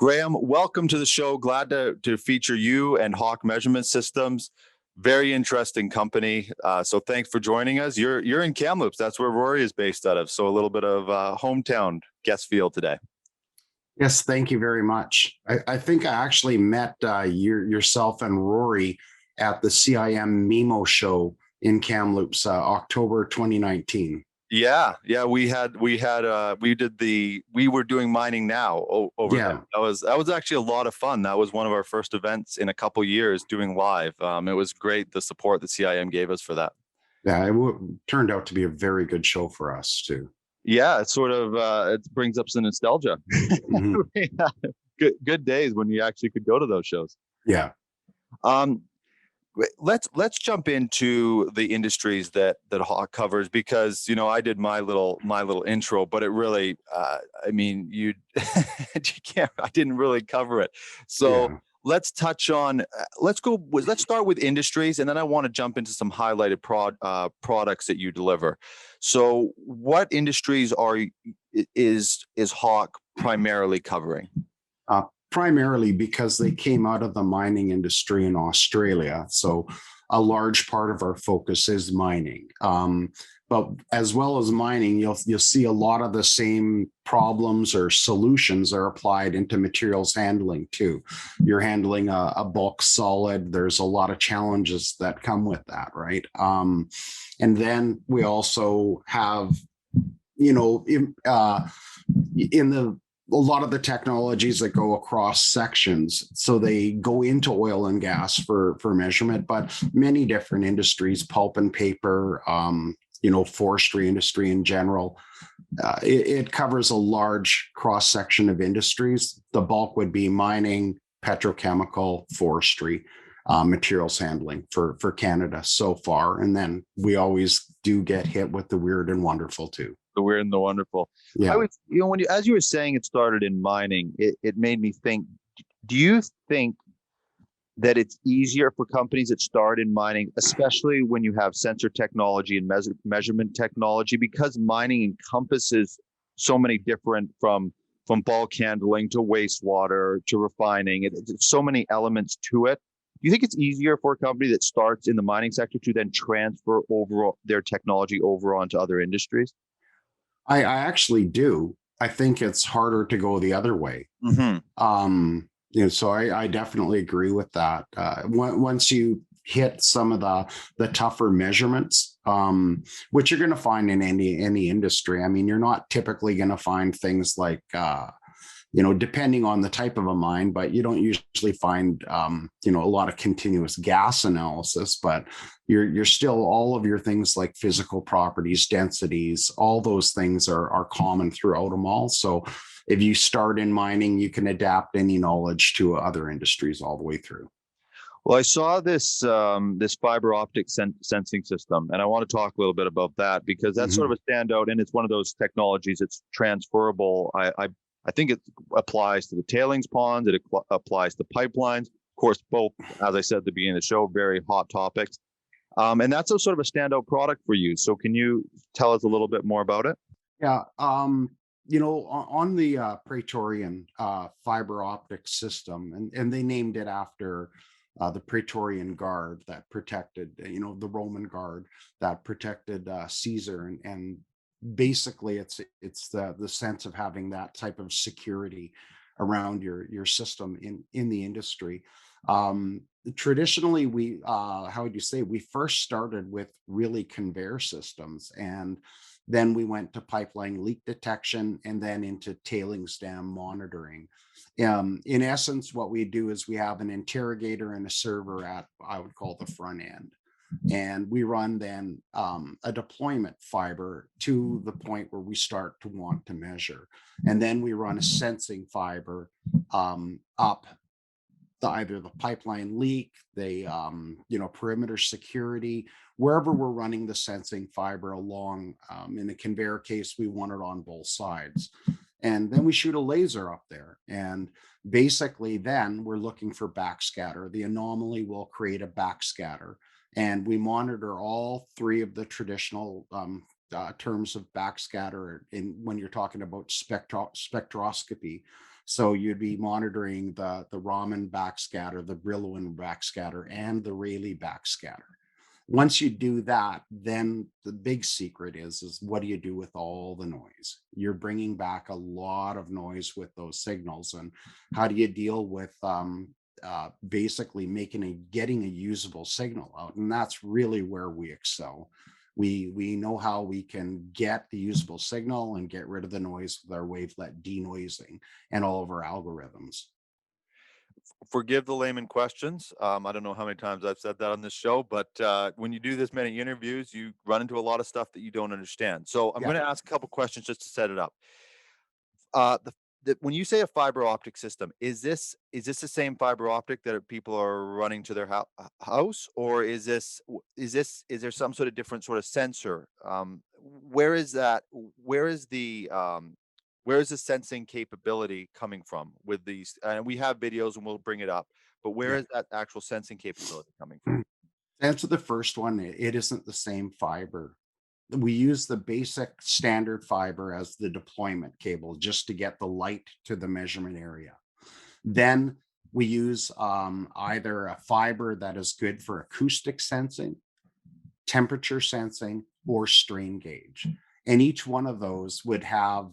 Graham, welcome to the show. Glad to feature you and Hawk Measurement Systems. Very interesting company. So thanks for joining us. You're in Kamloops. That's where Rory is based out of. So a little bit of hometown guest feel today. Yes, thank you very much. I think I actually met yourself and Rory at the CIM MIMO show in Kamloops, October 2019. Yeah, we were doing mining now over there. That was actually a lot of fun. That was one of our first events in a couple years doing live. It was great, the support that CIM gave us for that. Yeah, it turned out to be a very good show for us too. Yeah, it sort of it brings up some nostalgia. Mm-hmm. Good days when you actually could go to those shows. Yeah. Let's jump into the industries that Hawk covers, because I did my little intro, but it really you can't. I didn't really cover it. So yeah. Let's touch on. Let's start with industries, and then I want to jump into some highlighted products that you deliver. So, what industries is Hawk primarily covering? Primarily because they came out of the mining industry in Australia. So a large part of our focus is mining. But as well as mining, you'll see a lot of the same problems or solutions are applied into materials handling too. You're handling a bulk solid. There's a lot of challenges that come with that, right? And then we also have, a lot of the technologies that go across sections. So they go into oil and gas for measurement, but many different industries, pulp and paper, forestry industry in general. It covers a large cross section of industries. The bulk would be mining, petrochemical, forestry, materials handling for Canada so far. And then we always do get hit with the weird and wonderful too. The weird and the wonderful. Yeah. As you were saying, it started in mining, it made me think, do you think that it's easier for companies that start in mining, especially when you have sensor technology and measurement technology, because mining encompasses so many different from bulk handling to wastewater to refining, it's so many elements to it. Do you think it's easier for a company that starts in the mining sector to then transfer over their technology over onto other industries? I actually do. I think it's harder to go the other way. Mm-hmm. So I definitely agree with that. Once you hit some of the tougher measurements, which you're going to find in any industry. I mean, you're not typically going to find things like depending on the type of a mine, but you don't usually find, a lot of continuous gas analysis, but you're still, all of your things like physical properties, densities, all those things are common throughout them all. So if you start in mining, you can adapt any knowledge to other industries all the way through. Well, I saw this fiber optic sensing system, and I want to talk a little bit about that, because that's sort of a standout, and it's one of those technologies that's transferable. I think it applies to the tailings ponds. It applies to pipelines. Of course, both, as I said at the beginning of the show, very hot topics. And that's a sort of a standout product for you. So can you tell us a little bit more about it? Yeah. On the Praetorian fiber optic system, and they named it after the Praetorian Guard that protected, the Roman Guard that protected Caesar, and basically it's the sense of having that type of security around your system in the industry. Traditionally, we first started with really conveyor systems, and then we went to pipeline leak detection, and then into tailings dam monitoring. In essence, what we do is we have an interrogator and a server at, I would call, the front end. And we run then a deployment fiber to the point where we start to want to measure. And then we run a sensing fiber up either the pipeline leak, the perimeter security, wherever we're running the sensing fiber along. In a conveyor case, we want it on both sides. And then we shoot a laser up there. And basically then we're looking for backscatter. The anomaly will create a backscatter. And we monitor all three of the traditional terms of backscatter in when you're talking about spectroscopy. So you'd be monitoring the Raman backscatter, the Brillouin backscatter, and the Rayleigh backscatter. Once you do that, then the big secret is what do you do with all the noise? You're bringing back a lot of noise with those signals, and how do you deal with basically getting a usable signal out? And that's really where we excel. We know how we can get the usable signal and get rid of the noise with our wavelet denoising and all of our algorithms. Forgive the layman questions. I don't know how many times I've said that on this show, but when you do this many interviews, you run into a lot of stuff that you don't understand. So I'm going to ask a couple questions just to set it up. When you say a fiber optic system, is this the same fiber optic that people are running to their house, or is there some sort of different sort of sensor? Where is that? Where is the sensing capability coming from with these? And we have videos and we'll bring it up, but where is that actual sensing capability coming from? To answer the first one, it isn't the same fiber. We use the basic standard fiber as the deployment cable just to get the light to the measurement area. Then we use either a fiber that is good for acoustic sensing, temperature sensing, or strain gauge. And each one of those would have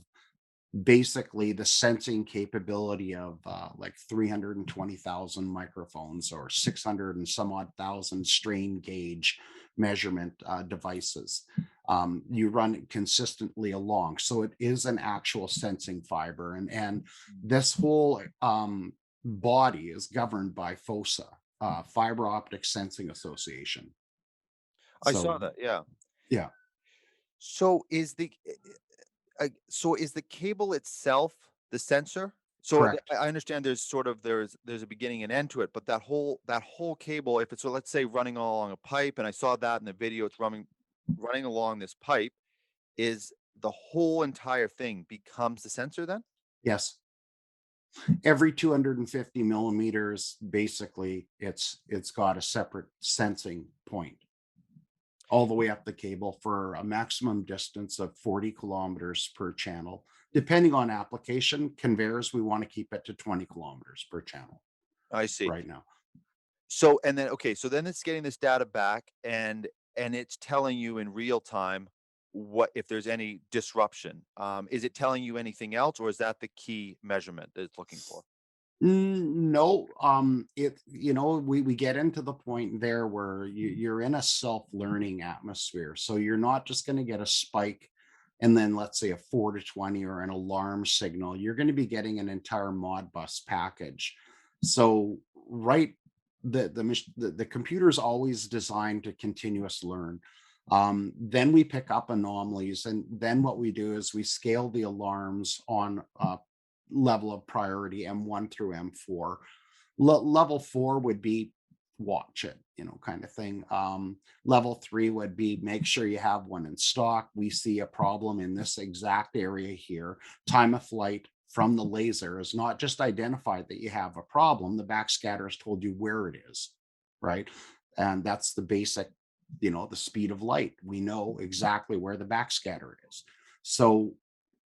basically the sensing capability of like 320,000 microphones or 600 and some odd thousand strain gauge measurement devices. You run it consistently along. So it is an actual sensing fiber. And this whole body is governed by FOSA, Fiber Optic Sensing Association. I saw that. Yeah. Yeah. So is the cable itself the sensor? So Correct. I understand there's a beginning and end to it, but that whole cable, if it's, so let's say, running along a pipe, and I saw that in the video, it's running along this pipe, is the whole entire thing becomes the sensor then? Yes. Every 250 millimeters, basically, it's got a separate sensing point all the way up the cable for a maximum distance of 40 kilometers per channel. Depending on application, conveyors, we want to keep it to 20 kilometers per channel. I see. Right now. So, and then, okay, so then it's getting this data back and it's telling you in real time what, if there's any disruption. Is it telling you anything else, or is that the key measurement that it's looking for? No, we get into the point there where you're in a self-learning atmosphere. So you're not just going to get a spike and then, let's say, a 4 to 20 or an alarm signal. You're going to be getting an entire Modbus package. So the computer is always designed to continuous learn. Then we pick up anomalies, and then what we do is we scale the alarms on level of priority M1 through M4. Level 4 would be watch it, kind of thing. Level 3 would be make sure you have one in stock. We see a problem in this exact area here. Time of flight from the laser is not just identified that you have a problem. The backscatter has told you where it is, right? And that's the basic, the speed of light. We know exactly where the backscatter is. So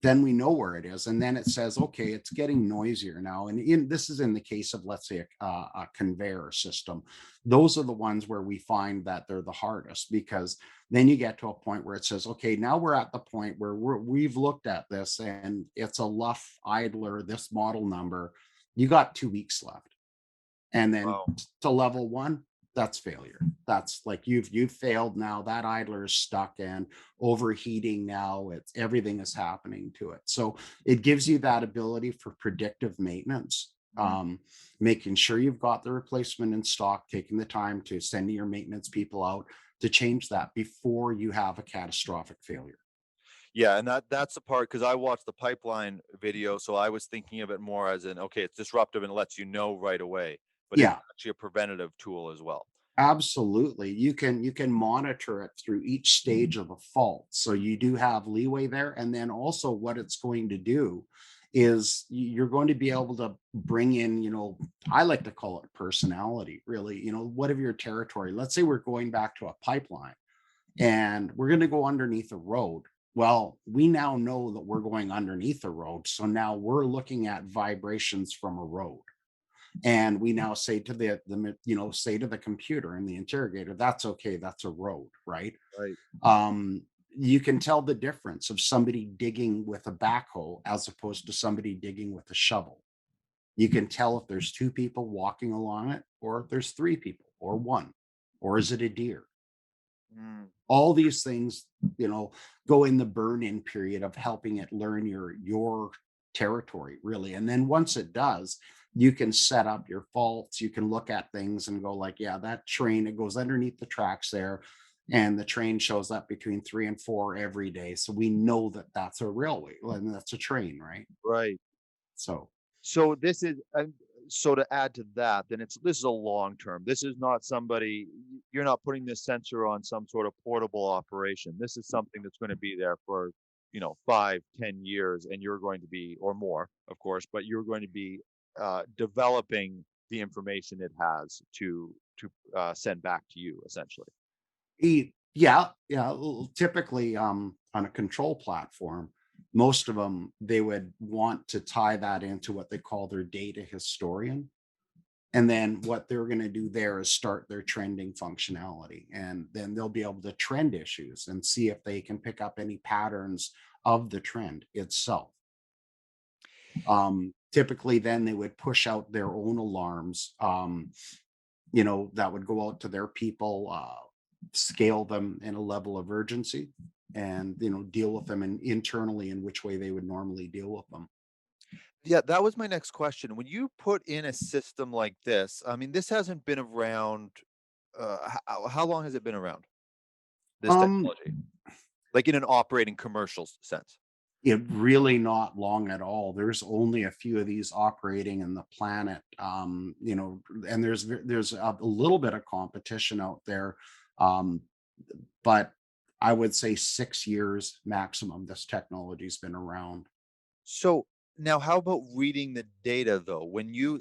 then we know where it is. And then it says, okay, it's getting noisier now. And this is in the case of, let's say, a conveyor system. Those are the ones where we find that they're the hardest, because then you get to a point where it says, okay, now we're at the point where we've looked at this and it's a Luff idler, this model number. You got 2 weeks left. And then to level 1, that's failure. That's like you've failed now. That idler is stuck and overheating now. Everything is happening to it. So it gives you that ability for predictive maintenance, making sure you've got the replacement in stock, taking the time to send your maintenance people out to change that before you have a catastrophic failure. Yeah, and that's the part, because I watched the pipeline video, so I was thinking of it more as in, okay, it's disruptive and lets you know right away, but it's actually a preventative tool as well. Absolutely. You can monitor it through each stage of a fault. So you do have leeway there. And then also what it's going to do is you're going to be able to bring in, I like to call it personality, really, whatever your territory. Let's say we're going back to a pipeline. and we're going to go underneath a road. Well, we now know that we're going underneath a road. So now we're looking at vibrations from a road. And we now say to say to the computer and the interrogator, that's okay, that's a road, right? Right. Um, you can tell the difference of somebody digging with a backhoe as opposed to somebody digging with a shovel. You can tell if there's two people walking along it, or if there's three people, or one, or is it a deer? Mm. All these things, go in the burn-in period of helping it learn your territory, really. And then once it does, you can set up your faults. You can look at things and go like, yeah, that train, it goes underneath the tracks there, and the train shows up between 3 and 4 every day. So we know that that's a railway, and that's a train, right? Right. So So this is, so to add to that, then this is a long term. This is not somebody, you're not putting this sensor on some sort of portable operation. This is something that's going to be there for, 5, 10 years, and you're going to be, or more, of course, but you're going to be developing the information it has to send back to you, essentially. Yeah, yeah. Typically, on a control platform, most of them they would want to tie that into what they call their data historian. And then what they're going to do there is start their trending functionality. And then they'll be able to trend issues and see if they can pick up any patterns of the trend itself. Typically, then they would push out their own alarms, that would go out to their people, scale them in a level of urgency, and, deal with them internally in which way they would normally deal with them. Yeah, that was my next question. When you put in a system like this, I mean, this hasn't been around. How long has it been around? This Um, technology, like in an operating commercial sense. It really not long at all. There's only a few of these operating in the planet, and there's a little bit of competition out there, um, but I would say 6 years maximum. This technology's been around. So now, how about reading the data though? When you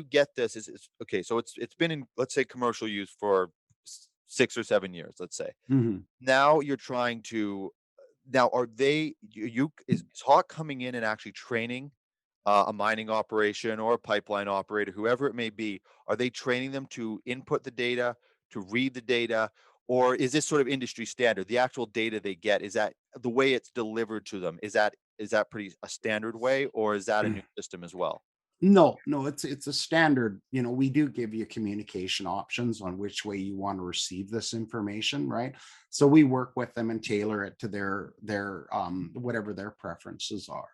get this, is okay. So it's been in, let's say, commercial use for 6 or 7 years. Let's say Mhm. now you're trying to. Now, are they is Hawk coming in and actually training a mining operation or a pipeline operator, whoever it may be? Are they training them to input the data, to read the data, or is this sort of industry standard? The actual data they get, is that the way it's delivered to them? Is that pretty a standard way, or is that a new system as well? No, no, it's a standard. We do give you communication options on which way you want to receive this information, right? So we work with them and tailor it to their whatever their preferences are.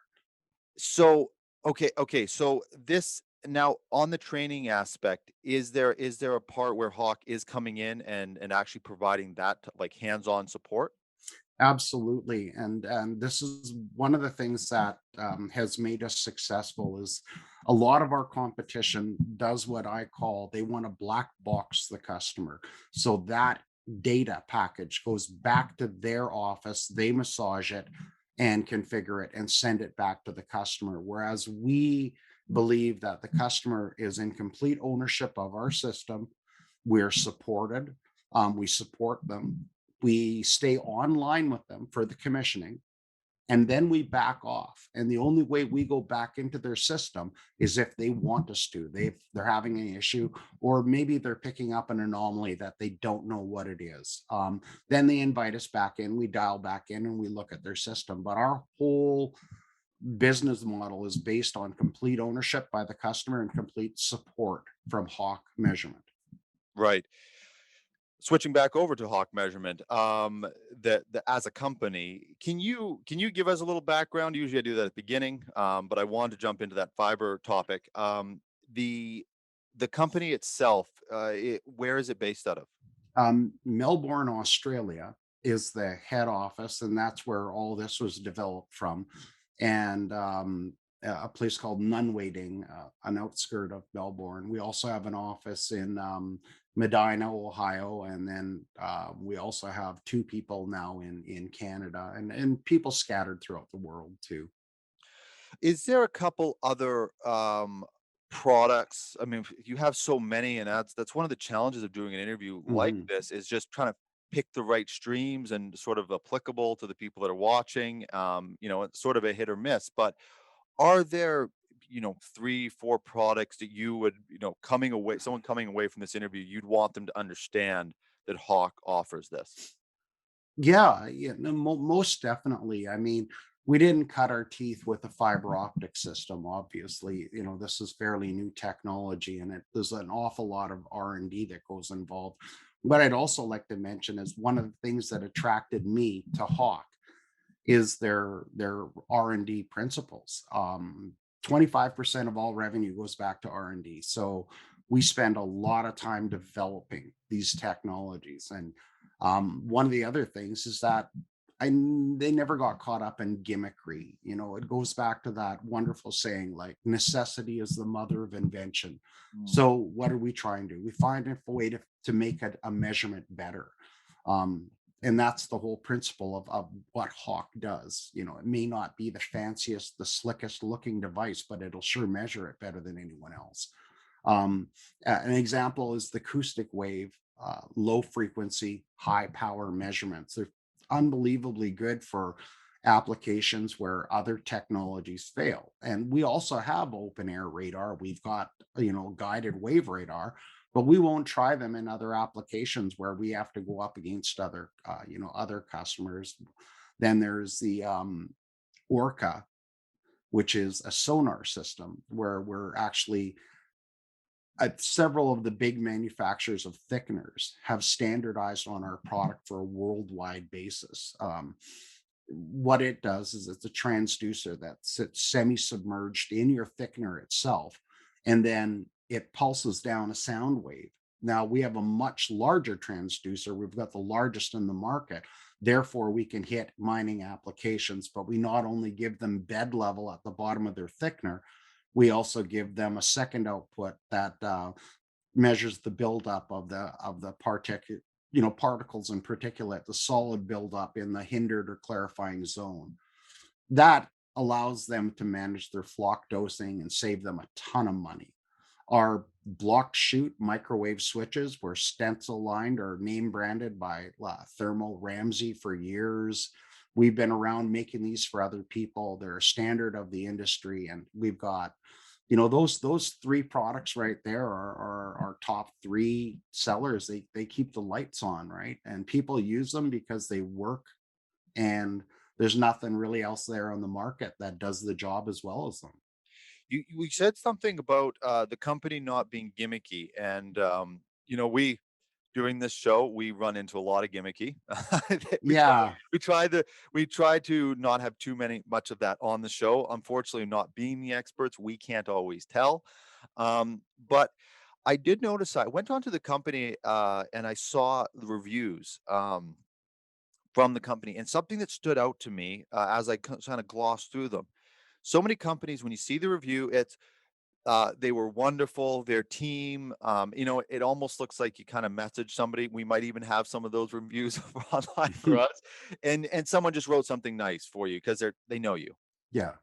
So, okay. So this now on the training aspect, is there a part where Hawk is coming in and actually providing that like hands-on support? Absolutely, and this is one of the things that has made us successful. Is a lot of our competition does what I call, they want to black box the customer, so that data package goes back to their office, they massage it and configure it and send it back to the customer. Whereas we believe that the customer is in complete ownership of our system. We're supported. We support them, we stay online with them for the commissioning, and then we back off. And the only way we go back into their system is if they want us to. They're having an issue, or maybe they're picking up an anomaly that they don't know what it is. Then they invite us back in, we dial back in, and we look at their system. But our whole business model is based on complete ownership by the customer and complete support from Hawk Measurement. Right. Switching back over to Hawk Measurement, the as a company, can you give us a little background? Usually I do that at the beginning, but I wanted to jump into that fiber topic. The the company itself, where is it based out of? Melbourne, Australia is the head office, and that's where all this was developed from. And a place called Nunwading, an outskirt of Melbourne. We also have an office in Medina, Ohio, and then we also have two people now in Canada, and people scattered throughout the world too. Is there a couple other products? I mean, you have so many, and that's one of the challenges of doing an interview like Mhm. this, is just trying to pick the right streams and sort of applicable to the people that are watching. It's sort of a hit or miss, but are there, 3, 4 products that you would, someone coming away from this interview, you'd want them to understand that Hawk offers this? Yeah, yeah, no, most definitely. I mean, we didn't cut our teeth with the fiber optic system. Obviously, this is fairly new technology, and there's an awful lot of R&D that goes involved. What I'd also like to mention is one of the things that attracted me to Hawk is their R&D principles. 25% of all revenue goes back to R&D. So we spend a lot of time developing these technologies. And one of the other things is that they never got caught up in gimmickry. It goes back to that wonderful saying, like, necessity is the mother of invention. Mm. So what are we trying to do? We find a way to make a measurement better. Um, and that's the whole principle of what Hawk does. It may not be the fanciest, the slickest looking device, but it'll sure measure it better than anyone else. An example is the acoustic wave, low frequency, high power measurements. They're unbelievably good for applications where other technologies fail. And we also have open air radar. We've got, guided wave radar, but we won't try them in other applications where we have to go up against other customers. Then there's the Orca, which is a sonar system where we're actually several of the big manufacturers of thickeners have standardized on our product for a worldwide basis. What it does is it's a transducer that sits semi-submerged in your thickener itself, and then it pulses down a sound wave. Now we have a much larger transducer. We've got the largest in the market. Therefore, we can hit mining applications, but we not only give them bed level at the bottom of their thickener, we also give them a second output that measures the buildup of the particles and particulate, the solid buildup in the hindered or clarifying zone. That allows them to manage their flock dosing and save them a ton of money. Our blocked chute microwave switches were stencil lined or name branded by Thermal Ramsey for years. We've been around making these for other people. They're a standard of the industry, and we've got, those three products right there are our top three sellers. They keep the lights on, right? And people use them because they work, and there's nothing really else there on the market that does the job as well as them. You said something about the company not being gimmicky, and we during this show we run into a lot of gimmicky. we try Yeah. we try to we try to not have too much of that on the show. Unfortunately, not being the experts, we can't always tell. But I did notice I went onto the company and I saw the reviews from the company, and something that stood out to me as I kind of glossed through them. So many companies, when you see the review, it's they were wonderful, their team, it almost looks like you kind of message somebody. We might even have some of those reviews online for us. And someone just wrote something nice for you because they know you. Yeah.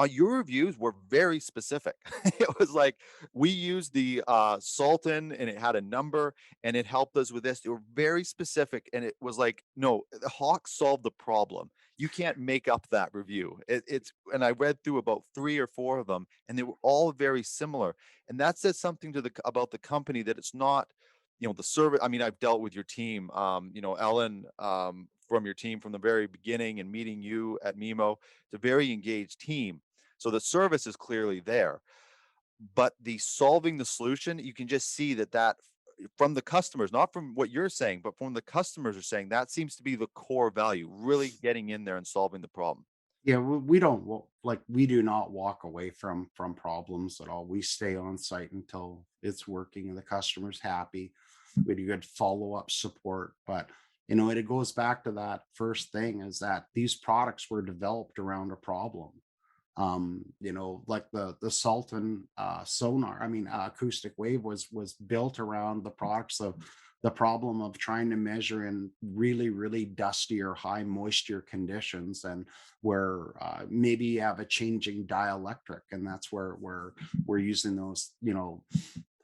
Your reviews were very specific. It was like, we used the Sultan and it had a number and it helped us with this. They were very specific. And it was like, no, the Hawk solved the problem. You can't make up that review. And I read through about 3 or 4 of them and they were all very similar. And that says something about the company, that it's not, the service. I mean, I've dealt with your team, Ellen, from your team from the very beginning, and meeting you at Mimo. It's a very engaged team. So the service is clearly there, but the solving the solution, you can just see that from the customers, not from what you're saying, but from the customers are saying, that seems to be the core value, really getting in there and solving the problem. Yeah, we don't like, we do not walk away from problems at all. We stay on site until it's working and the customer's happy. We do good follow-up support, but it goes back to that first thing, is that these products were developed around a problem. Like the Sultan sonar, I mean, acoustic wave was built around the problem of trying to measure in really, really dusty or high moisture conditions, and where maybe you have a changing dielectric, and that's where we're using those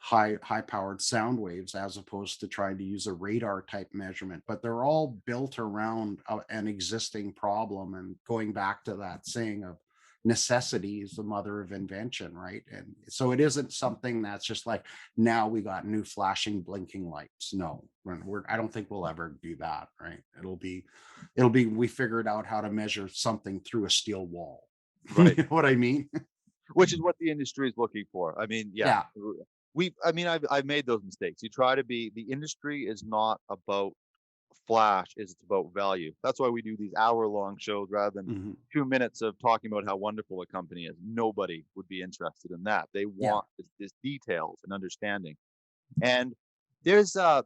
high powered sound waves as opposed to trying to use a radar type measurement, but they're all built around an existing problem. And going back to that saying of necessity is the mother of invention, right? And so it isn't something that's just like, now we got new flashing blinking lights. No, I don't think we'll ever do that, right? It'll be we figured out how to measure something through a steel wall. You Right. know what I mean? Which is what the industry is looking for. I mean, yeah, Yeah. I've made those mistakes. You try to be, the industry is not about flash, it's about value. That's why we do these hour-long shows rather than Mhm. 2 minutes of talking about how wonderful a company is. Nobody would be interested in that. They Yeah. want this details and understanding. And there's there's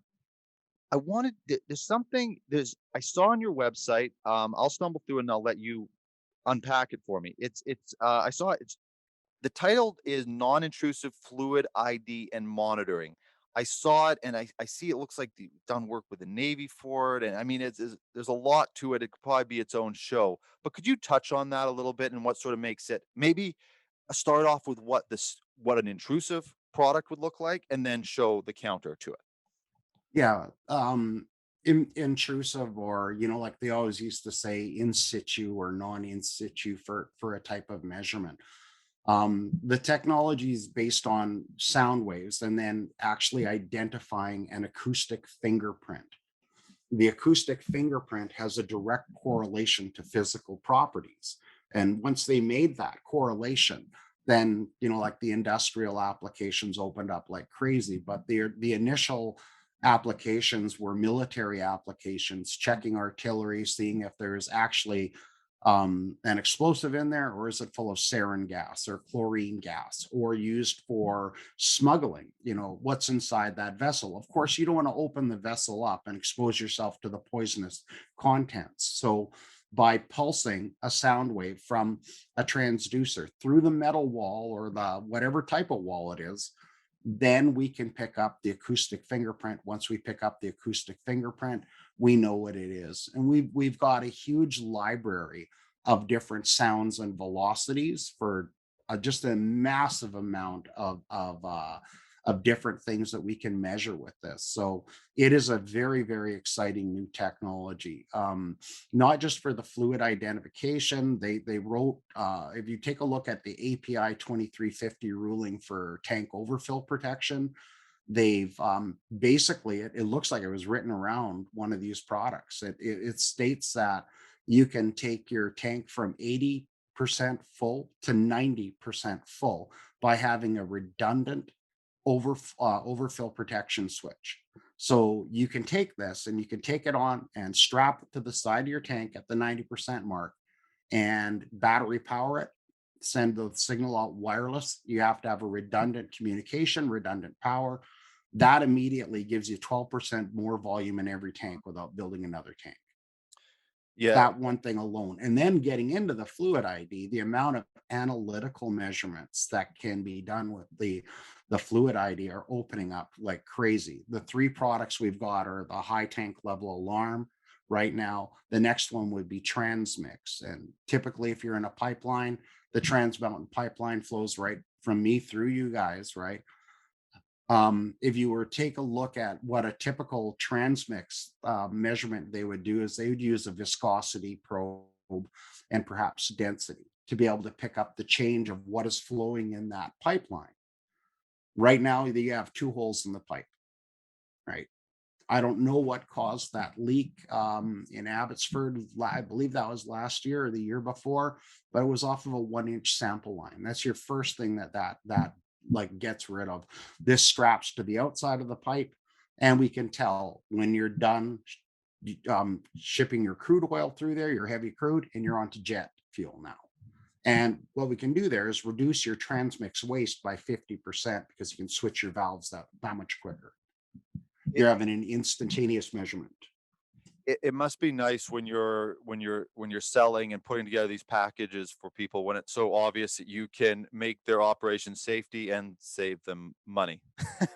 something, I saw on your website. I'll stumble through and I'll let you unpack it for me. I saw it. The title is Non-Intrusive Fluid ID and Monitoring. I saw it and I see it looks like you've done work with the Navy for it. And I mean, there's a lot to it. It could probably be its own show. But could you touch on that a little bit and what sort of makes it, maybe start off with what an intrusive product would look like and then show the counter to it? Yeah. Intrusive, or, like they always used to say, in situ or non in situ for a type of measurement. The technology is based on sound waves and then actually identifying an acoustic fingerprint. The acoustic fingerprint has a direct correlation to physical properties. And once they made that correlation, then, like the industrial applications opened up like crazy. But the initial applications were military applications, checking artillery, seeing if there's actually an explosive in there, or is it full of sarin gas or chlorine gas, or used for smuggling. What's inside that vessel. Of course, you don't want to open the vessel up and expose yourself to the poisonous contents. So by pulsing a sound wave from a transducer through the metal wall or the whatever type of wall it is, then we can pick up the acoustic fingerprint. Once we pick up the acoustic fingerprint, we know what it is. And we've got a huge library of different sounds and velocities for just a massive amount of different things that we can measure with this. So it is a very, very exciting new technology. Not just for the fluid identification. They wrote, if you take a look at the API 2350 ruling for tank overfill protection, they've basically, it looks like it was written around one of these products. It states that you can take your tank from 80% full to 90% full by having a redundant overfill protection switch. So you can take this and you can take it on and strap it to the side of your tank at the 90% mark and battery power it, send the signal out wireless. You have to have a redundant communication, redundant power. That immediately gives you 12% more volume in every tank without building another tank. Yeah. That one thing alone. And then getting into the fluid ID, the amount of analytical measurements that can be done with the fluid ID are opening up like crazy. The three products we've got are the high tank level alarm right now. The next one would be transmix. And typically, if you're in a pipeline, the Trans Mountain pipeline flows right from me through you guys, right? If you were to take a look at what a typical transmix measurement they would do, is they would use a viscosity probe and perhaps density to be able to pick up the change of what is flowing in that pipeline. Right now, you have two holes in the pipe, right? I don't know what caused that leak in Abbotsford. I believe that was last year or the year before, but it was off of a 1-inch sample line. That's your first thing that like gets rid of. This straps to the outside of the pipe, and we can tell when you're done shipping your crude oil through there, your heavy crude, and you're onto jet fuel now. And what we can do there is reduce your transmix waste by 50% because you can switch your valves that much quicker. You're having an instantaneous measurement. It must be nice when you're selling and putting together these packages for people, when it's so obvious that you can make their operation safety and save them money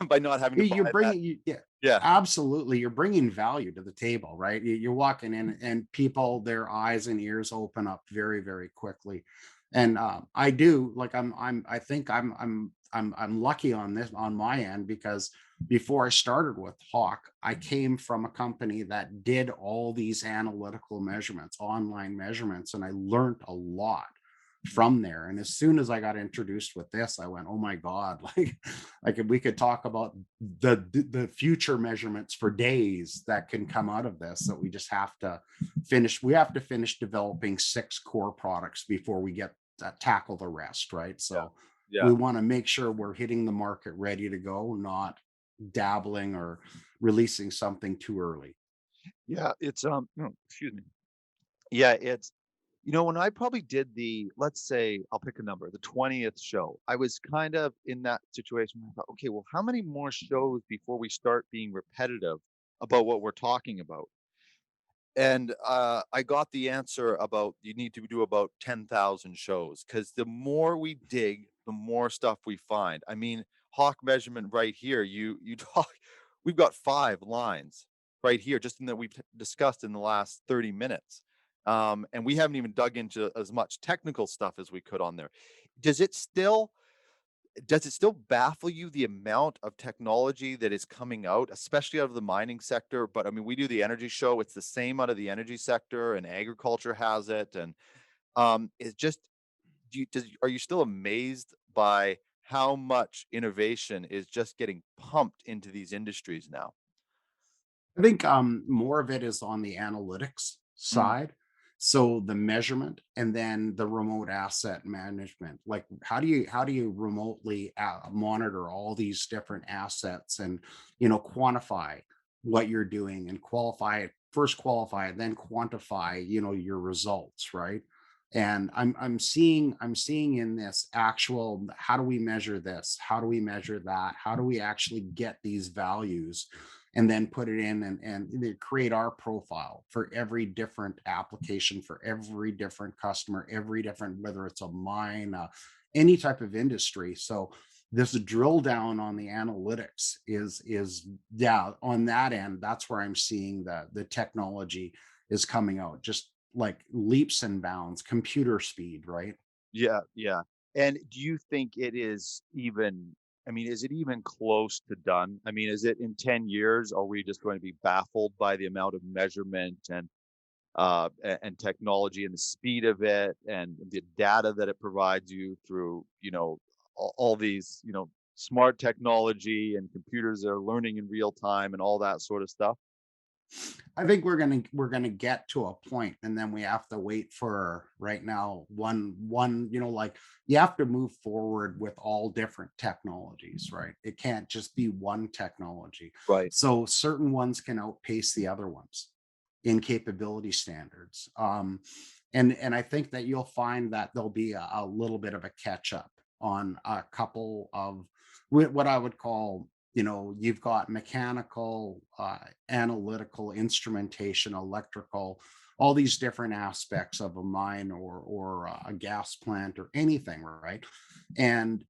by not having to You're buy that. bringing, yeah, Yeah. absolutely. You're bringing value to the table, right? You're walking in, and people, their eyes and ears open up very, very quickly. And I do like, I think I'm I'm lucky on this on my end, because before I started with Hawk, I came from a company that did all these analytical measurements, online measurements, and I learned a lot from there. And as soon as I got introduced with this, I went, oh my God, like we could talk about the future measurements for days that can come out of this. That we just have to finish developing 6 core products before we get tackle the rest, right? Yeah. So Yeah. we want to make sure we're hitting the market ready to go, not dabbling or releasing something too early. Yeah. It's no, excuse me. Yeah, it's when I probably did let's say I'll pick a number, the 20th show, I was kind of in that situation. I thought, okay, well, how many more shows before we start being repetitive about what we're talking about? And I got the answer about you need to do about 10,000 shows, because the more we dig, the more stuff we find. I mean, Hawk measurement right here, you talk, we've got 5 lines right here, just in that we've discussed in the last 30 minutes. And we haven't even dug into as much technical stuff as we could on there. Does it still does it still baffle you the amount of technology that is coming out, especially out of the mining sector? But I mean, we do the energy show, it's the same out of the energy sector, and agriculture has it. And it's just, are you still amazed by how much innovation is just getting pumped into these industries now? I think more of it is on the analytics Mm, side. So the measurement and then the remote asset management. Like how do you remotely monitor all these different assets and quantify what you're doing and qualify it, then quantify your results, right? And I'm seeing in this actual, how do we measure this? How do we measure that? How do we actually get these values and then put it in and they create our profile for every different application, for every different customer, every different, whether it's a mine, any type of industry. So this drill down on the analytics is yeah, on that end, that's where I'm seeing the technology is coming out, just like leaps and bounds, computer speed, right? yeah, yeah. And do you think it is even, I mean, is it even close to done? I mean, is it in 10 years, are we just going to be baffled by the amount of measurement and technology and the speed of it and the data that it provides you through, all these, smart technology and computers that are learning in real time and all that sort of stuff? I think we're gonna get to a point, and then we have to wait for right now one like you have to move forward with all different technologies, right? It can't just be one technology. Right. So certain ones can outpace the other ones in capability standards. And I think that you'll find that there'll be a little bit of a catch up on a couple of what I would call, you've got mechanical, analytical, instrumentation, electrical, all these different aspects of a mine or a gas plant or anything, right? And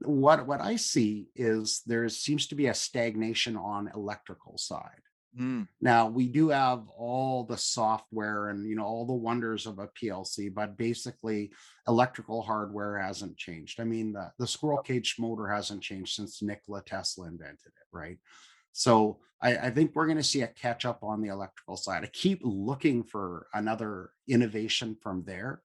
what I see is there seems to be a stagnation on electrical side. Mm, Now we do have all the software and all the wonders of a PLC, but basically electrical hardware hasn't changed. I mean, the squirrel cage motor hasn't changed since Nikola Tesla invented it, right? So I think we're going to see a catch up on the electrical side. I keep looking for another innovation from there.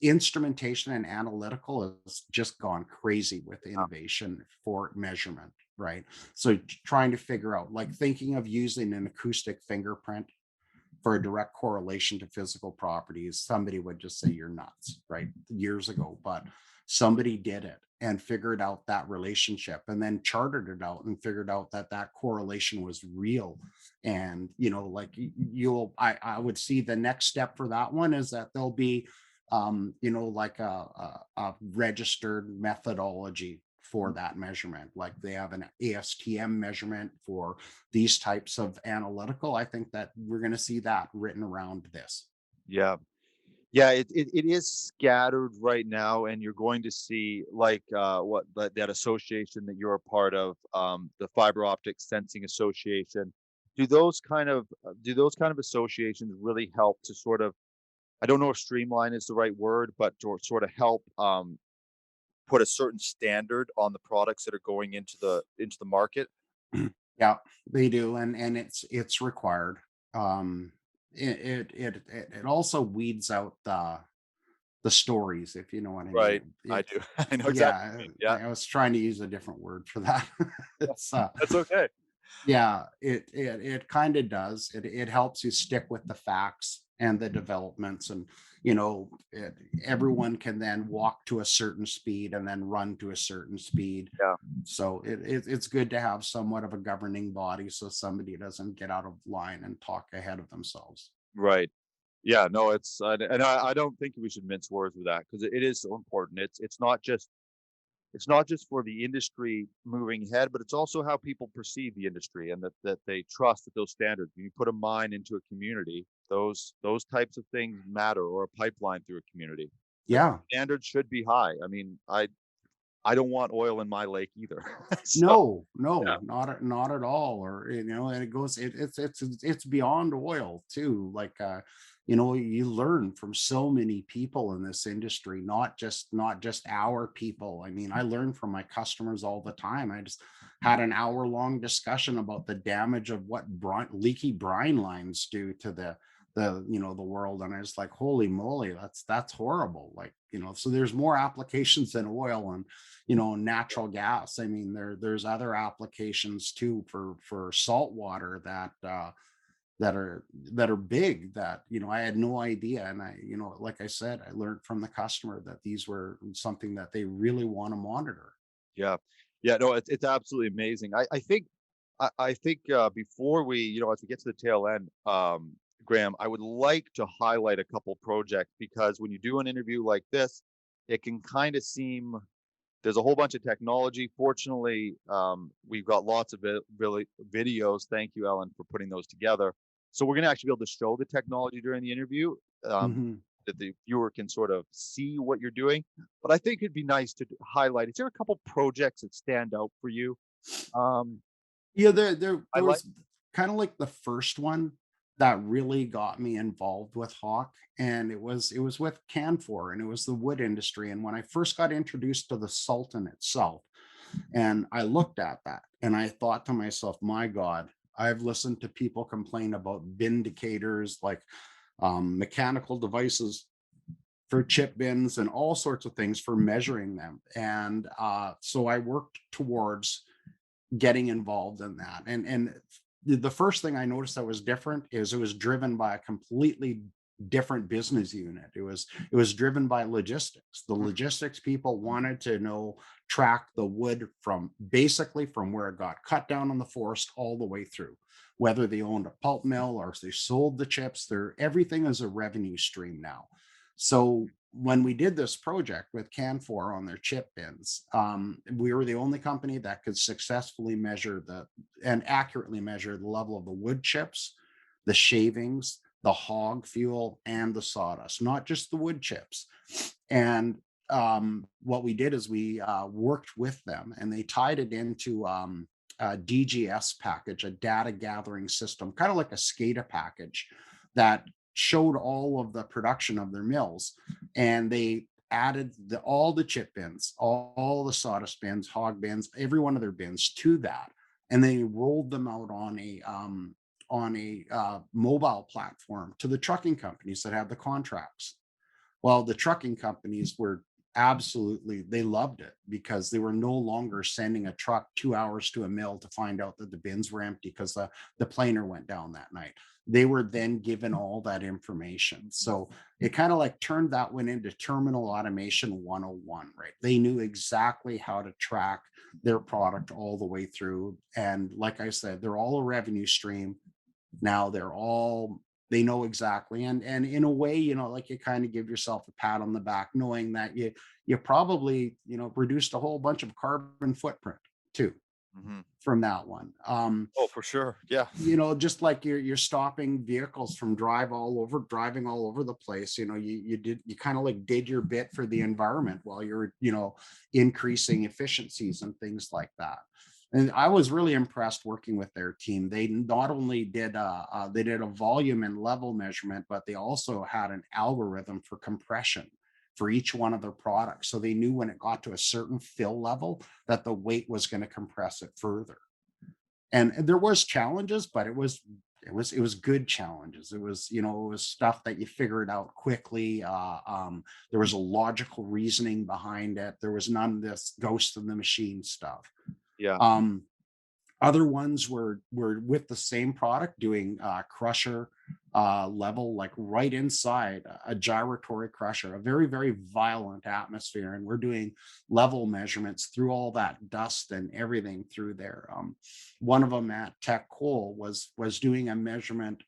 Instrumentation and analytical has just gone crazy with yeah. innovation for measurement, right? So trying to figure out, like thinking of using an acoustic fingerprint for a direct correlation to physical properties, somebody would just say you're nuts, right? Years ago, but somebody did it and figured out that relationship and then charted it out and figured out that that correlation was real. And like I would see the next step for that one is that there'll be like a registered methodology for that measurement, like they have an ASTM measurement for these types of analytical. I think that we're going to see that written around this. Yeah. Yeah, it is scattered right now, and you're going to see like that association that you're a part of, the Fiber Optic Sensing Association. Do those kind of associations really help to sort of, I don't know if streamline is the right word, but to sort of help put a certain standard on the products that are going into the market. Yeah, they do, and it's required. Um, it also weeds out the stories, if you know what I Right. mean. I It do. I know exactly what Yeah, you mean. Yeah. I was trying to use a different word for that. It's That's okay. yeah, it kind of does. It helps you stick with the facts and the developments, and everyone can then walk to a certain speed and then run to a certain speed. Yeah. So it's good to have somewhat of a governing body, so somebody doesn't get out of line and talk ahead of themselves. Right. Yeah, no, and I don't think we should mince words with that because it is so important. It's not just for the industry moving ahead, but it's also how people perceive the industry and that they trust that those standards. When you put a mine into a community, those types of things matter, or a pipeline through a community. The Yeah. standards should be high. I mean, I don't want oil in my lake either. So No, yeah, no, not at all. Or and it goes, it's beyond oil too. Like you learn from so many people in this industry, not just our people. I mean, I learn from my customers all the time. I just had an hour-long discussion about the damage of what leaky brine lines do to the world, and I was like, holy moly, that's horrible. Like, so there's more applications than oil, and natural gas. I mean, there's other applications too for salt water that are big, that I had no idea. And like I said, I learned from the customer that these were something that they really want to monitor. yeah, yeah. No, it's absolutely amazing. I think before we, as we get to the tail end, Graham, I would like to highlight a couple projects because when you do an interview like this, it can kind of seem there's a whole bunch of technology. Fortunately, we've got lots of really videos. Thank you, Ellen, for putting those together. So we're going to actually be able to show the technology during the interview, um, Mhm. that the viewer can sort of see what you're doing. But I think it'd be nice to highlight. Is there a couple projects that stand out for you? Um, Yeah, there highlight? was kind of like the first one that really got me involved with Hawk, and it was with Canfor, and it was the wood industry. And when I first got introduced to the Sultan itself, and I looked at that, and I thought to myself, my God, I've listened to people complain about vindicators, like mechanical devices for chip bins and all sorts of things for measuring them. And so I worked towards getting involved in that. And the first thing I noticed that was different is it was driven by a completely different business unit. It was driven by logistics. The Mm, logistics people wanted to track the wood from basically from where it got cut down on the forest all the way through. Whether they owned a pulp mill or if they sold the chips, everything is a revenue stream now. So when we did this project with Canfor on their chip bins, we were the only company that could successfully measure and accurately measure the level of the wood chips, the shavings, the hog fuel, and the sawdust, not just the wood chips. And what we did is we worked with them, and they tied it into a DGS package, a data gathering system, kind of like a SCADA package that showed all of the production of their mills. And they added all the chip bins, all the sawdust bins, hog bins, every one of their bins to that, and they rolled them out on a mobile platform to the trucking companies that have the contracts. Well, the trucking companies were absolutely, they loved it because they were no longer sending a truck 2 hours to a mill to find out that the bins were empty because the planer went down that night. They were then given all that information. So it kind of like turned that one into terminal automation 101, right? They knew exactly how to track their product all the way through. And like I said, they're all a revenue stream. Now they know exactly, and in a way, like, you kind of give yourself a pat on the back knowing that you probably reduced a whole bunch of carbon footprint too mhm. from that one. Oh, for sure. Yeah. Just like you're stopping vehicles from driving all over the place. You kind of like did your bit for the environment while you're increasing efficiencies and things like that. And I was really impressed working with their team. They not only did a volume and level measurement, but they also had an algorithm for compression for each one of their products. So they knew when it got to a certain fill level that the weight was going to compress it further. And there was challenges, but it was good challenges. It was, it was stuff that you figured out quickly. There was a logical reasoning behind it. There was none of this ghost of the machine stuff. Yeah. um Other ones were with the same product doing crusher level, like right inside a gyratory crusher, a very, very violent atmosphere. And we're doing level measurements through all that dust and everything through there. One of them at Tech Coal was doing a measurement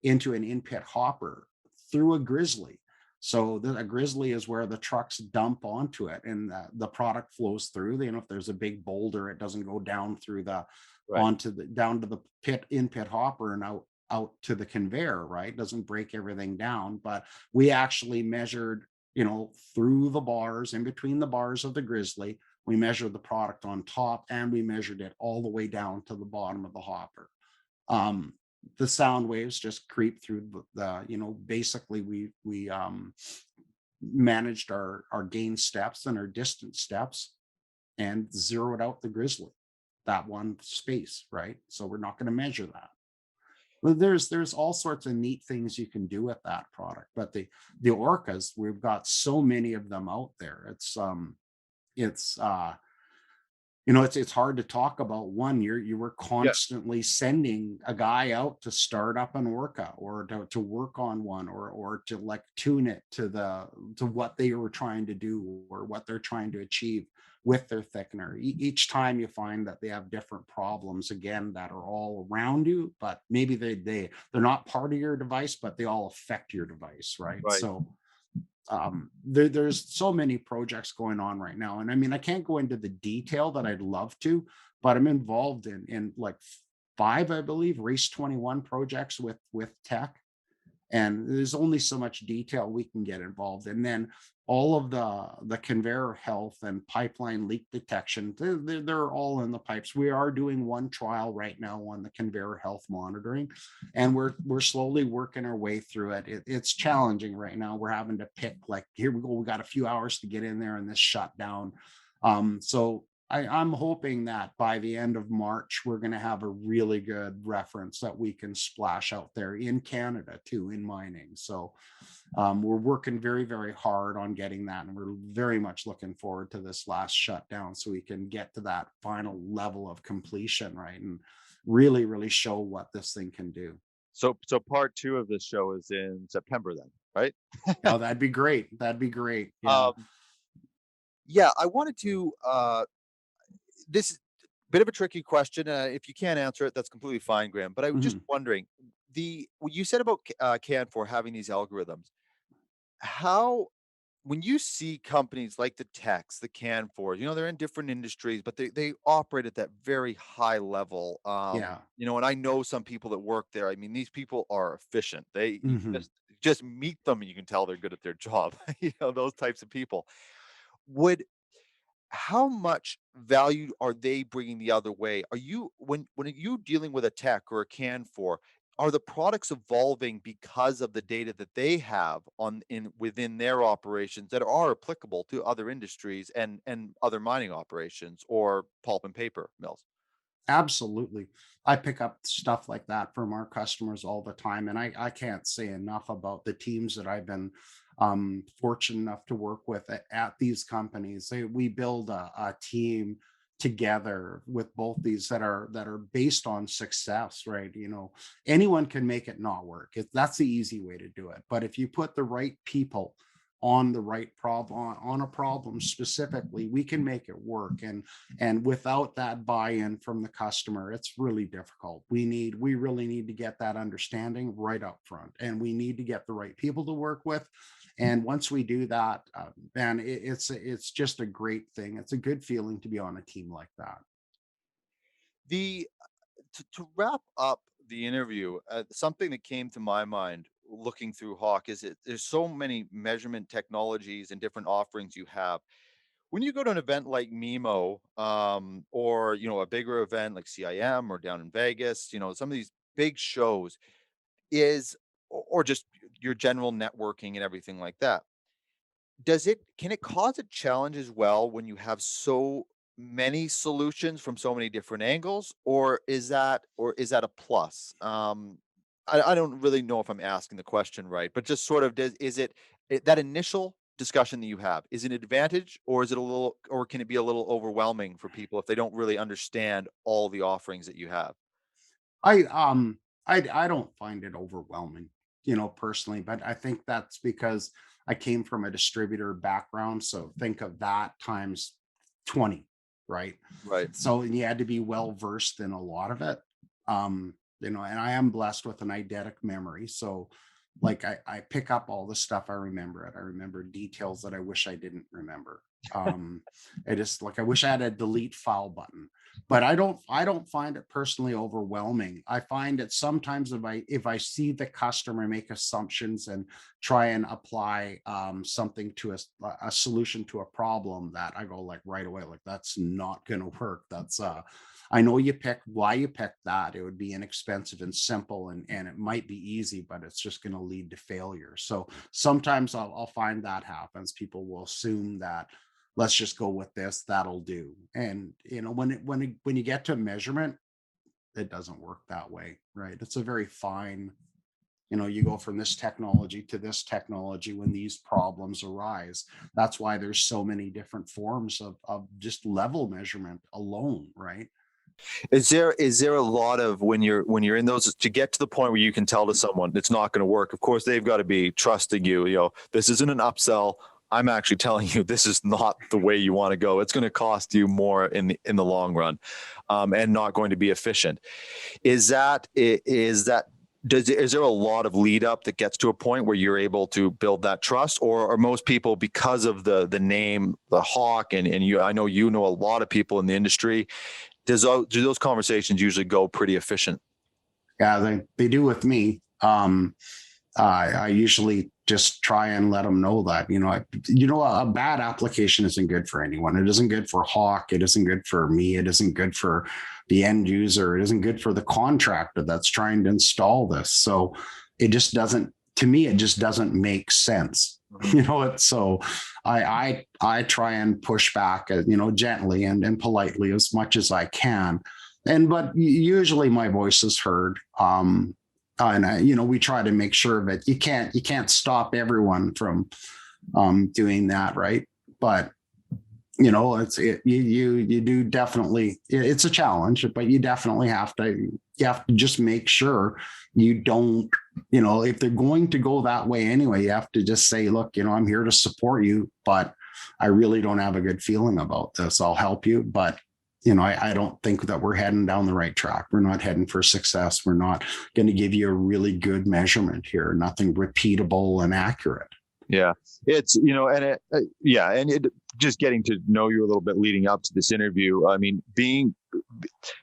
into an in-pit hopper through a grizzly. So a grizzly is where the trucks dump onto it, and the product flows through. If there's a big boulder, it doesn't go down through the Right. onto the down to the in pit hopper and out to the conveyor, right? Doesn't break everything down. But we actually measured, through the bars, in between the bars of the grizzly. We measured the product on top, and we measured it all the way down to the bottom of the hopper. um the sound waves just creep through basically we managed our gain steps and our distance steps and zeroed out the grizzly, that one space, right? So we're not going to measure that. Well, there's all sorts of neat things you can do with that product. But the orcas, we've got so many of them out there. It's hard to talk about one. You were Yeah. constantly sending a guy out to start up an orca, or to work on one, or to like tune it to what they were trying to do, or what they're trying to achieve with their thickener. Each time you find that they have different problems, again, that are all around you, but maybe they're not part of your device, but they all affect your device, right? Right. So there's so many projects going on right now. And I mean, I can't go into the detail that I'd love to, but I'm involved in like five, I believe, race 21 projects with tech. And there's only so much detail we can get involved. And then all of the conveyor health and pipeline leak detection, they're all in the pipes. We are doing one trial right now on the conveyor health monitoring, and we're slowly working our way through it. It's challenging right now. We're having to pick, like, here we go, we got a few hours to get in there and this shut down. So I'm hoping that by the end of March, we're going to have a really good reference that we can splash out there in Canada too, in mining. So we're working very, very hard on getting that. And we're very much looking forward to this last shutdown so we can get to that final level of completion, right? And really, really show what this thing can do. So part two of this show is in September then, right? Oh, that'd be great. That'd be great. Yeah. Um, yeah, I wanted to this is a bit of a tricky question. If you can't answer it, that's completely fine, Graham. But I was just Mhm. wondering, what you said about Canfor having these algorithms, how when you see companies like the Techs, the Canfors, they're in different industries, but they operate at that very high level. Yeah. And I know some people that work there. I mean, these people are efficient. They you Mhm. just meet them and you can tell they're good at their job. Those types of people. Would How much value are they bringing the other way? Are you when you dealing with a tech or a Canfor, are the products evolving because of the data that they have on in within their operations that are applicable to other industries and other mining operations or pulp and paper mills? Absolutely. I pick up stuff like that from our customers all the time. And I can't say enough about the teams that I've been fortunate enough to work with at these companies. We build a team together with both these that are based on success, right? Anyone can make it not work. That's the easy way to do it. But if you put the right people on the right problem, on a problem specifically, we can make it work. And without that buy-in from the customer, it's really difficult. We really need to get that understanding right up front, and we need to get the right people to work with. And once we do that, man, it's just a great thing. It's a good feeling to be on a team like that. The to wrap up the interview, something that came to my mind looking through Hawk is there's so many measurement technologies and different offerings you have. When you go to an event like Mimo, or a bigger event like CIM or down in Vegas, some of these big shows is or just your general networking and everything like that. can it cause a challenge as well when you have so many solutions from so many different angles, or is that a plus? I don't really know if I'm asking the question right, but just sort of that initial discussion that you have, is it an advantage, or is it a little, or can it be a little overwhelming for people if they don't really understand all the offerings that you have? I I don't find it overwhelming, personally, but I think that's because I came from a distributor background. So think of that times 20, right? Right. So you had to be well versed in a lot of it. And I am blessed with an eidetic memory. So like I pick up all the stuff, I remember it. I remember details that I wish I didn't remember. Um, I just like I wish I had a delete file button, but I don't find it personally overwhelming. I find that sometimes if I see the customer make assumptions and try and apply something to a solution to a problem, that I go like right away, like that's not going to work. That's I know you picked why you picked that. It would be inexpensive and simple, and it might be easy, but it's just going to lead to failure. So sometimes I'll find that happens. People will assume that let's just go with this, that'll do. And when you get to measurement, it doesn't work that way, right? It's a very fine, you go from this technology to this technology when these problems arise. That's why there's so many different forms of just level measurement alone, right? Is there a lot of, when you're in those, to get to the point where you can tell to someone it's not going to work? Of course, they've got to be trusting you. This isn't an upsell. I'm actually telling you this is not the way you want to go. It's going to cost you more in the long run, and not going to be efficient. Is there a lot of lead up that gets to a point where you're able to build that trust, or are most people, because of the name, the Hawk, and I know a lot of people in the industry, do those conversations usually go pretty efficient? Yeah, they do with me. I usually just try and let them know that a bad application isn't good for anyone. It isn't good for Hawk. It isn't good for me. It isn't good for the end user. It isn't good for the contractor that's trying to install this. So it just doesn't. To me, it just doesn't make sense. So I try and push back, gently and politely as much as I can, but usually my voice is heard. And we try to make sure that you can't stop everyone from doing that, right? But you do definitely, it's a challenge, but you definitely have to just make sure you don't, if they're going to go that way anyway, you have to just say, look, I'm here to support you, but I really don't have a good feeling about this. I'll help you, but I don't think that we're heading down the right track. We're not heading for success. We're not going to give you a really good measurement here. Nothing repeatable and accurate. Yeah, it's, just getting to know you a little bit leading up to this interview. I mean, being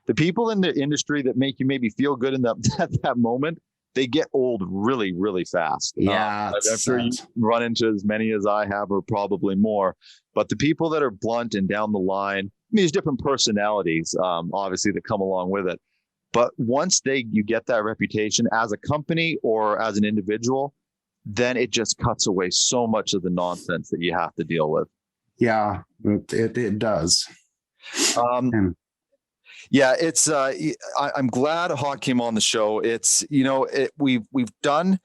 the people in the industry that make you maybe feel good in that moment, they get old really, really fast. Yeah, I'm sure you run into as many as I have, or probably more. But the people that are blunt and down the line, there's different personalities, obviously, that come along with it. But once you get that reputation as a company or as an individual, then it just cuts away so much of the nonsense that you have to deal with. Yeah, it does. Yeah, it's. I'm glad Hawk came on the show. It's we've done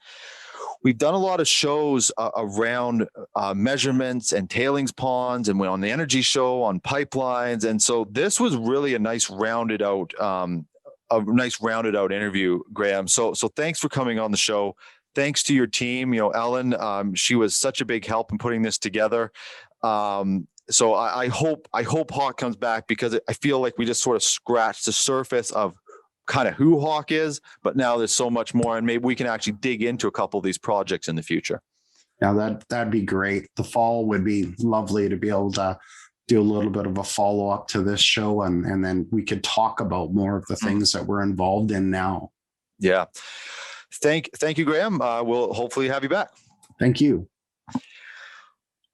a lot of shows around measurements and tailings ponds, and we're on the energy show on pipelines, and so this was really a nice rounded out interview, Graham. So thanks for coming on the show. Thanks to your team, Ellen. She was such a big help in putting this together. So I hope Hawk comes back, because I feel like we just sort of scratched the surface of kind of who Hawk is, but now there's so much more, and maybe we can actually dig into a couple of these projects in the future. Yeah, that'd be great. The fall would be lovely to be able to do a little bit of a follow up to this show, and then we could talk about more of the things that we're involved in now. Yeah. Thank you, Graham. We'll hopefully have you back. Thank you.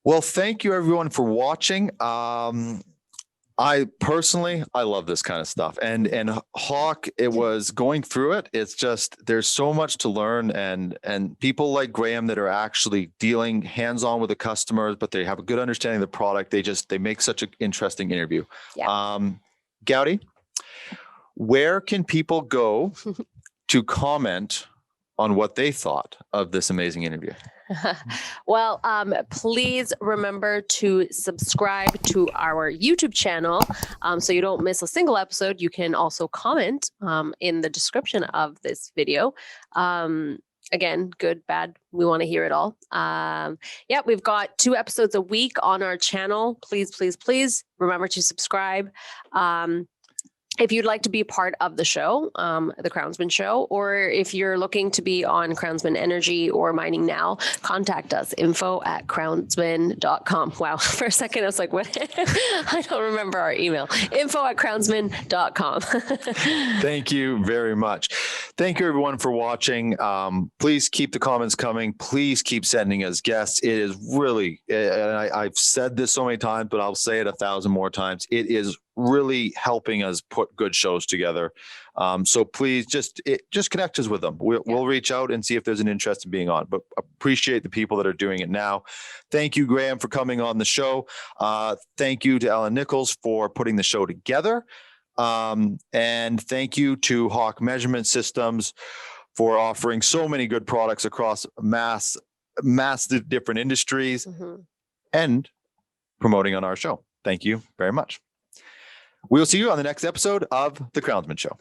Well, thank you everyone for watching. I personally, I love this kind of stuff. And Hawk, it was going through it. It's just, there's so much to learn, and people like Graham that are actually dealing hands-on with the customers, but they have a good understanding of the product. They make such an interesting interview. Yeah. Gowdy, where can people go to comment on what they thought of this amazing interview? Well, please remember to subscribe to our YouTube channel so you don't miss a single episode. You can also comment in the description of this video. Again, good, bad, we want to hear it all. Yeah, we've got 2 episodes a week on our channel. Please, please, please remember to subscribe. If you'd like to be part of the show, the Crownsmen show, or if you're looking to be on Crownsmen Energy or Mining Now, contact us, info@crownsmen.com. Wow, for a second I was like, what? I don't remember our email. info@crownsmen.com. Thank you very much. Thank you everyone for watching. Please keep the comments coming. Please keep sending us guests. It is really, and I've said this so many times, but I'll say it 1,000 more times. It is really helping us put good shows together. So please just connect us with them. We'll reach out and see if there's an interest in being on, but appreciate the people that are doing it now. Thank you, Graham, for coming on the show. Thank you to Alan Nichols for putting the show together. And thank you to Hawk Measurement Systems for offering so many good products across mass different industries and promoting on our show. Thank you very much. We'll see you on the next episode of The Crownsmen Show.